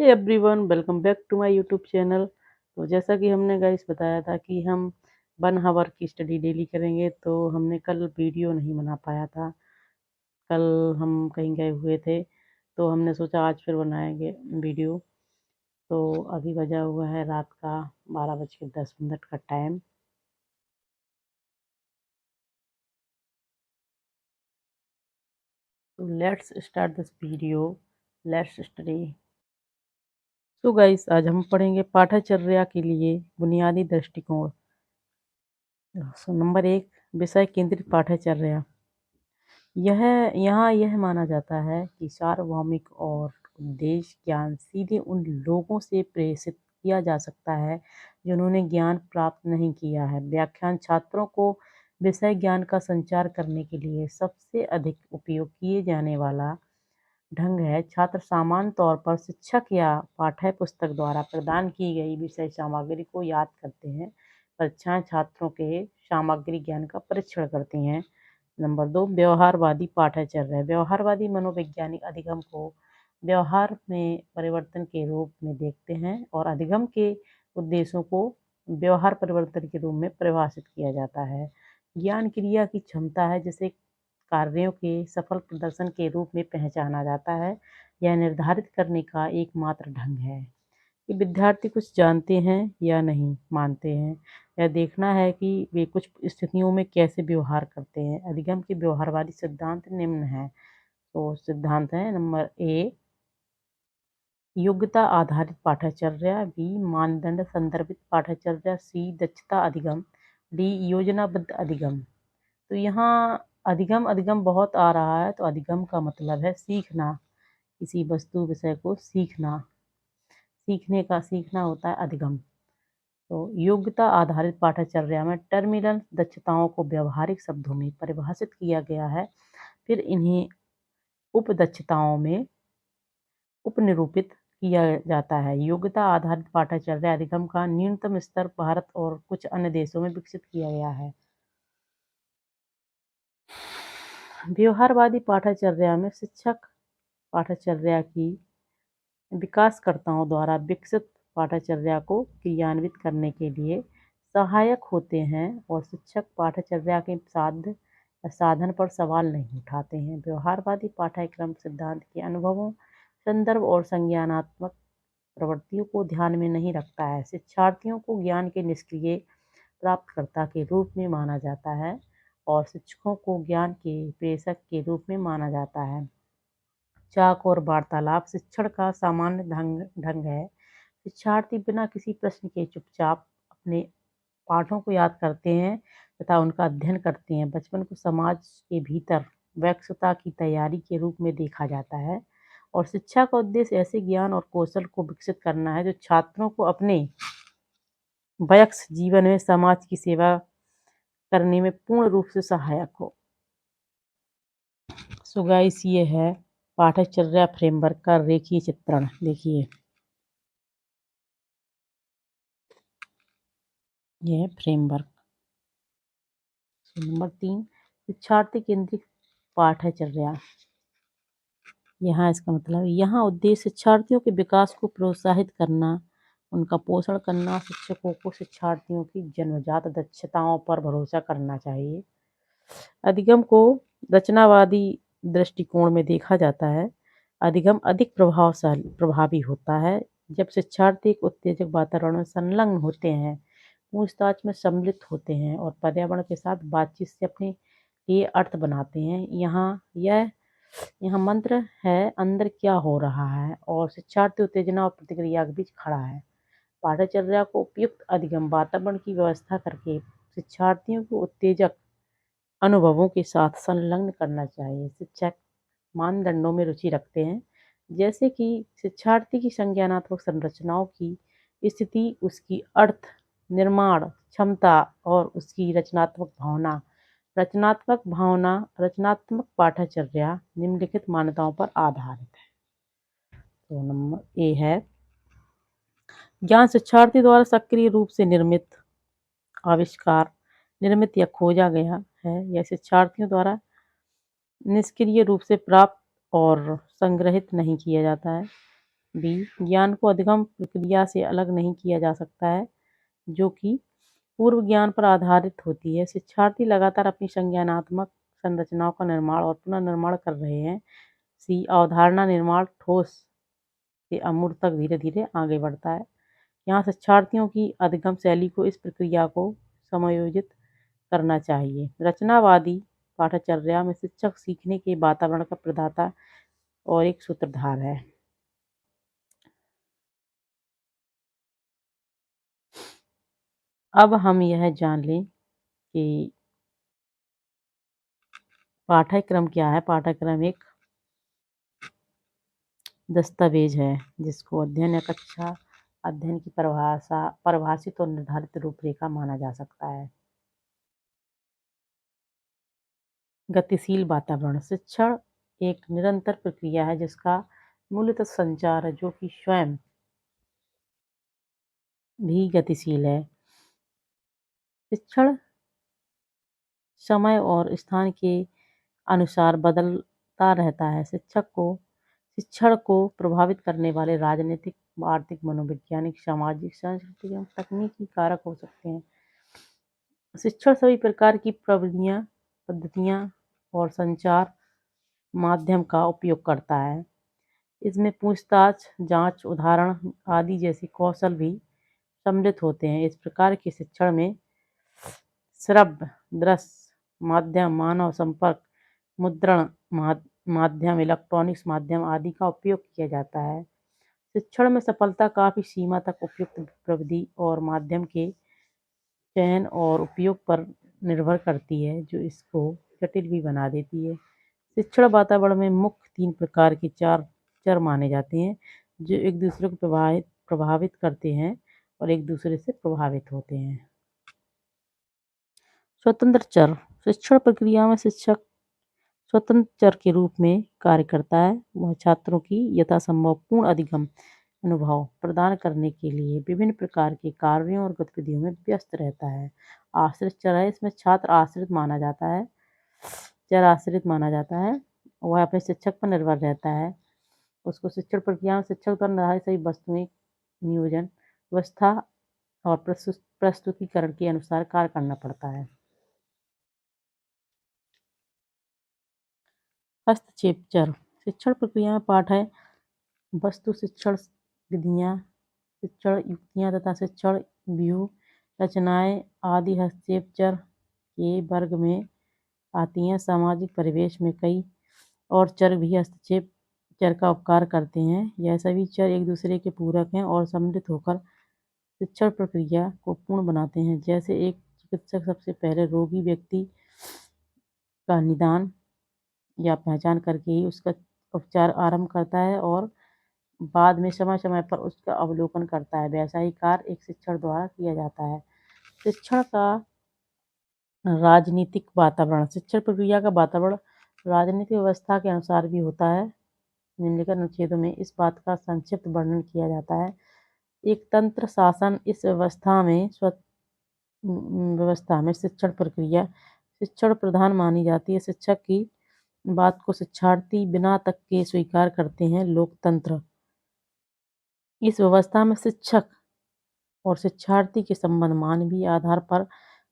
Hey everyone, welcome back to my YouTube channel. तो जैसा कि हमने गाइस बताया था कि हम 1 आवर की स्टडी डेली करेंगे, तो हमने कल वीडियो नहीं बना पाया था। कल हम कहीं गए हुए थे, तो हमने सोचा आज फिर बनाएंगे वीडियो। तो अभी बजा हुआ है रात का 12:10 का टाइम। तो let's start this video. Let's study. तो गाइस आज हम पढ़ेंगे पाठ्यचर्या के लिए बुनियादी दृष्टिकोण। सो नंबर 1, विषय केंद्रित पाठ्यचर्या। यह माना जाता है कि सार्वभौमिक और उद्देश्य ज्ञान सीधे उन लोगों से प्रेषित किया जा सकता है जिन्होंने ज्ञान प्राप्त नहीं किया है। व्याख्यान छात्रों को विषय ज्ञान का संचार करने के लिए सबसे अधिक उपयोग किए जाने वाला ढंग है। छात्र सामान्य तौर पर शिक्षक या पाठ्य पुस्तक द्वारा प्रदान की गई विषय सामग्री को याद करते हैं। परीक्षाएं छात्रों के सामग्री ज्ञान का परीक्षण करती हैं। नंबर 2, व्यवहारवादी पाठ्यचर्या। व्यवहारवादी मनोवैज्ञानिक अधिगम को व्यवहार में परिवर्तन के रूप में देखते हैं और अधिगम के उद्देश्यों को व्यवहार परिवर्तन के रूप में परिभाषित किया जाता है। ज्ञान क्रिया की क्षमता है जिसे कार्यों के सफल प्रदर्शन के रूप में पहचाना जाता है। यह निर्धारित करने का एकमात्र ढंग है कि विद्यार्थी कुछ जानते हैं या नहीं मानते हैं। यह देखना है कि वे कुछ स्थितियों में कैसे व्यवहार करते हैं। अधिगम के व्यवहारवादी सिद्धांत निम्न हैं। तो सिद्धांत है नंबर ए, योग्यता आधारित पाठ्यचर्या। बी, मानदंड संदर्भित पाठ्यचर्या। सी, दक्षता अधिगम। डी, योजनाबद्ध अधिगम। तो यहाँ अधिगम अधिगम बहुत आ रहा है, तो अधिगम का मतलब है सीखना, किसी वस्तु विषय को सीखना। सीखना होता है अधिगम। तो योग्यता आधारित पाठ्यचर्या में टर्मिनल दक्षताओं को व्यावहारिक शब्दों में परिभाषित किया गया है, फिर इन्हें उप दक्षताओं में उपनिरूपित किया जाता है। योग्यता आधारित पाठ्यचर्या अधिगम का न्यूनतम स्तर भारत और कुछ अन्य देशों में विकसित किया गया है। व्यवहारवादी पाठ्यचर्या में शिक्षक पाठ्यचर्या की विकासकर्ताओं द्वारा विकसित पाठ्यचर्या को क्रियान्वित करने के लिए सहायक होते हैं और शिक्षक पाठ्यचर्या के साधन पर सवाल नहीं उठाते हैं। व्यवहारवादी पाठ्यक्रम सिद्धांत के अनुभवों, संदर्भ और संज्ञानात्मक प्रवृत्तियों को ध्यान में नहीं रखता है। शिक्षार्थियों को ज्ञान के निष्क्रिय प्राप्तकर्ता के रूप में माना जाता है और शिक्षकों को ज्ञान के प्रेषक के रूप में माना जाता है। चाक और वार्तालाप शिक्षण का सामान्य ढंग है। शिक्षार्थी बिना किसी प्रश्न के चुपचाप अपने पाठों को याद करते हैं तथा उनका अध्ययन करते हैं। बचपन को समाज के भीतर वयस्कता की तैयारी के रूप में देखा जाता है और शिक्षा का उद्देश्य ऐसे ज्ञान और कौशल को विकसित करना है जो छात्रों को अपने वयस्क जीवन में समाज की सेवा करने में पूर्ण रूप से सहायक हो। सो गाइस, ये है पाठ्यचर्या फ्रेमवर्क का रेखीय चित्रण। देखिए, यह है फ्रेमवर्क। नंबर 3, शिक्षार्थी केंद्रित पाठ्यचर्या। यहाँ इसका मतलब यहाँ उद्देश्य शिक्षार्थियों के विकास को प्रोत्साहित करना, उनका पोषण करना। शिक्षकों को शिक्षार्थियों की जन्मजात दक्षताओं पर भरोसा करना चाहिए। अधिगम को रचनावादी दृष्टिकोण में देखा जाता है। अधिगम अधिक प्रभावी होता है जब शिक्षार्थी एक उत्तेजक वातावरण में संलग्न होते हैं, पूछताछ में सम्मिलित होते हैं और पर्यावरण के साथ बातचीत से अपने लिए अर्थ बनाते हैं। यहाँ मंत्र है, अंदर क्या हो रहा है, और शिक्षार्थी उत्तेजना और प्रतिक्रिया के बीच खड़ा है। पाठ्यचर्या को उपयुक्त अधिगम वातावरण की व्यवस्था करके शिक्षार्थियों को उत्तेजक अनुभवों के साथ संलग्न करना चाहिए। शिक्षक मानदंडों में रुचि रखते हैं, जैसे कि शिक्षार्थी की संज्ञानात्मक संरचनाओं की स्थिति, उसकी अर्थ निर्माण क्षमता और उसकी रचनात्मक पाठ्यचर्या निम्नलिखित मान्यताओं पर आधारित है। तो नंबर ए है, ज्ञान शिक्षार्थी द्वारा सक्रिय रूप से निर्मित, आविष्कार, निर्मित या खोजा गया है। यह शिक्षार्थियों द्वारा निष्क्रिय रूप से प्राप्त और संग्रहित नहीं किया जाता है। बी, ज्ञान को अधिगम प्रक्रिया से अलग नहीं किया जा सकता है, जो कि पूर्व ज्ञान पर आधारित होती है। शिक्षार्थी लगातार अपनी संज्ञानात्मक संरचनाओं का निर्माण और पुनर्निर्माण कर रहे हैं। सी, अवधारणा निर्माण ठोस से अमूर्त तक धीरे-धीरे आगे बढ़ता है। यहाँ शिक्षार्थियों की अधिगम शैली को इस प्रक्रिया को समायोजित करना चाहिए। रचनावादी पाठचर्या में शिक्षक सीखने के वातावरण का प्रदाता और एक सूत्रधार है। अब हम यह जान लें कि पाठ्यक्रम क्या है। पाठ्यक्रम एक दस्तावेज है जिसको अध्ययन या कक्षा अध्ययन की परिभाषित और निर्धारित रूपरेखा माना जा सकता है। गतिशील वातावरण शिक्षण एक निरंतर प्रक्रिया है जिसका मूलतः संचार है, जो कि स्वयं भी गतिशील है। शिक्षण समय और स्थान के अनुसार बदलता रहता है। शिक्षण को प्रभावित करने वाले राजनीतिक, आर्थिक, मनोवैज्ञानिक, सामाजिक, सांस्कृतिक एवं तकनीकी कारक हो सकते हैं। शिक्षण सभी प्रकार की प्रविधियां, पद्धतियां और संचार माध्यम का उपयोग करता है। इसमें पूछताछ, जांच, उदाहरण आदि जैसे कौशल भी सम्मिलित होते हैं। इस प्रकार के शिक्षण में श्रव्य, दृश्य माध्यम, मानव संपर्क, मुद्रण माध्यम, इलेक्ट्रॉनिक्स माध्यम आदि का उपयोग किया जाता है। शिक्षण में सफलता काफी सीमा तक उपयुक्त प्रविधि और माध्यम के चयन और उपयोग पर निर्भर करती है, जो इसको जटिल भी बना देती है। शिक्षण वातावरण में मुख्य 3 प्रकार के 4 चर माने जाते हैं, जो एक दूसरे को प्रभावित करते हैं और एक दूसरे से प्रभावित होते हैं। स्वतंत्र चर शिक्षण प्रक्रिया में शिक्षक स्वतंत्र चर के रूप में कार्य करता है। वह छात्रों की यथासंभव पूर्ण अधिगम अनुभव प्रदान करने के लिए विभिन्न प्रकार के कार्यों और गतिविधियों में व्यस्त रहता है। आश्रित चर है, इसमें छात्र चर आश्रित माना जाता है। वह अपने शिक्षक पर निर्भर रहता है। उसको शिक्षण प्रक्रिया में शिक्षक द्वारा निर्धारित सभी वस्तुएं, नियोजन, व्यवस्था और प्रस्तुतिकरण के अनुसार कार्य करना पड़ता है। हस्तक्षेप चर शिक्षण प्रक्रिया में पाठ है वस्तु, शिक्षण विधियां, शिक्षण युक्तियां तथा शिक्षण व्यूह, रचनाएं आदि हस्तक्षेप चर के वर्ग में आती हैं। सामाजिक परिवेश में कई और चर भी हस्तक्षेप चर का उपकार करते हैं। यह सभी चर एक दूसरे के पूरक हैं और सम्मिलित होकर शिक्षण प्रक्रिया को पूर्ण बनाते हैं। जैसे एक चिकित्सक सबसे पहले रोगी व्यक्ति का निदान या पहचान करके ही उसका उपचार आरंभ करता है और बाद में समय समय पर उसका अवलोकन करता है। वैसा ही कार्य एक शिक्षण द्वारा किया जाता है। शिक्षण का राजनीतिक वातावरण शिक्षण प्रक्रिया का वातावरण राजनीतिक व्यवस्था के अनुसार भी होता है। निम्नलिखित अनुच्छेदों में इस बात का संक्षिप्त वर्णन किया जाता है। एक तंत्र शासन इस व्यवस्था में शिक्षण प्रक्रिया शिक्षण प्रधान मानी जाती है। शिक्षक की बात को शिक्षार्थी बिना तक के स्वीकार करते हैं। लोकतंत्र इस व्यवस्था में शिक्षक और शिक्षार्थी के संबंध मानवीय आधार पर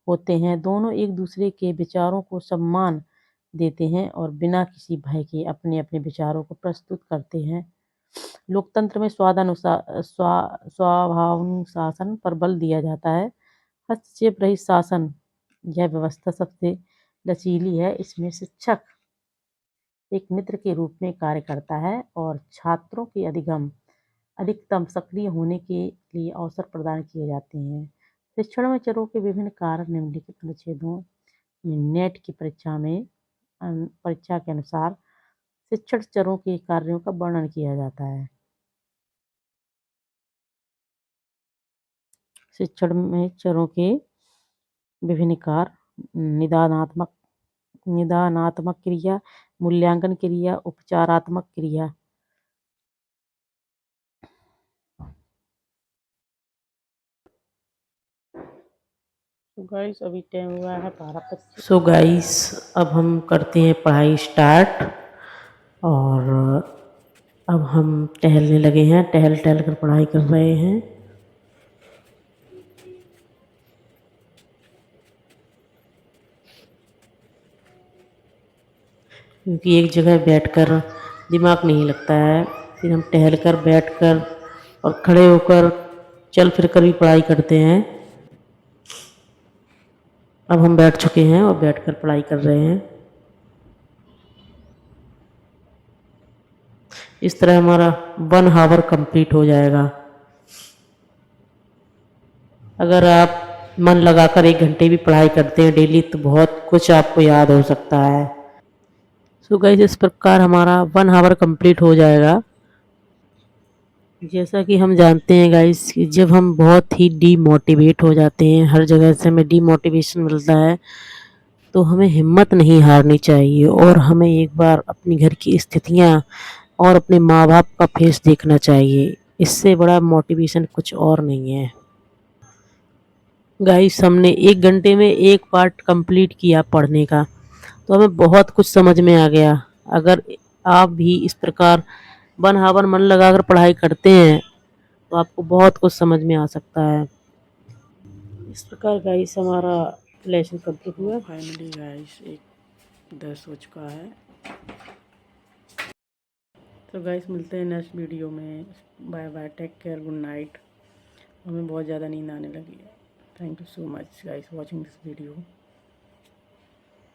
होते हैं। दोनों एक दूसरे के विचारों को सम्मान देते हैं और बिना किसी भय के अपने अपने विचारों को प्रस्तुत करते हैं। लोकतंत्र में स्वाभानुशासन पर बल दिया जाता है। हस्तक्षेप रहित शासन यह व्यवस्था सबसे लचीली है। इसमें शिक्षक एक मित्र के रूप में कार्य करता है और छात्रों के अधिकतम सक्रिय होने के लिए अवसर प्रदान किए जाते हैं। शिक्षण में चरों के विभिन्न कारण निम्नलिखित अनुच्छेदों में नेट की परीक्षा के अनुसार शिक्षण चरों के कार्यों का वर्णन किया जाता है। शिक्षण में चरों के विभिन्न कार्य निदानात्मक क्रिया, मूल्यांकन क्रिया, उपचारात्मक क्रिया। गाइस अभी टाइम हुआ है 12:25। सो गाइस अब हम करते हैं पढ़ाई स्टार्ट। और अब हम टहलने लगे हैं, टहल टहल कर पढ़ाई कर रहे हैं। क्योंकि एक जगह बैठकर दिमाग नहीं लगता है, फिर हम टहल कर बैठ कर और खड़े होकर चल फिर कर भी पढ़ाई करते हैं। अब हम बैठ चुके हैं और बैठकर पढ़ाई कर रहे हैं। इस तरह हमारा 1 हावर कंप्लीट हो जाएगा। अगर आप मन लगाकर 1 घंटे भी पढ़ाई करते हैं डेली तो बहुत कुछ आपको याद हो सकता है। सो गाइस, इस प्रकार हमारा 1 हावर कंप्लीट हो जाएगा। जैसा कि हम जानते हैं गाइस कि जब हम बहुत ही डीमोटिवेट हो जाते हैं, हर जगह से हमें डीमोटिवेशन मिलता है, तो हमें हिम्मत नहीं हारनी चाहिए और हमें एक बार अपनी घर की स्थितियाँ और अपने माँ-बाप का फेस देखना चाहिए। इससे बड़ा मोटिवेशन कुछ और नहीं है। गाइस, हमने 1 घंटे में 1 पार्ट कंप्लीट किया पढ़ने का, तो हमें बहुत कुछ समझ में आ गया। अगर आप भी इस प्रकार 1 हावर मन लगाकर पढ़ाई करते हैं, तो आपको बहुत कुछ समझ में आ सकता है। इस प्रकार गाइस हमारा लेसन कंप्लीट हुआ। फाइनली गाइस 1:10 हो चुका है। तो गाइस मिलते हैं नेक्स्ट वीडियो में। Bye bye, take care, good night. हमें बहुत ज़्यादा नींद आने लगी है। Thank you so much guys watching this video.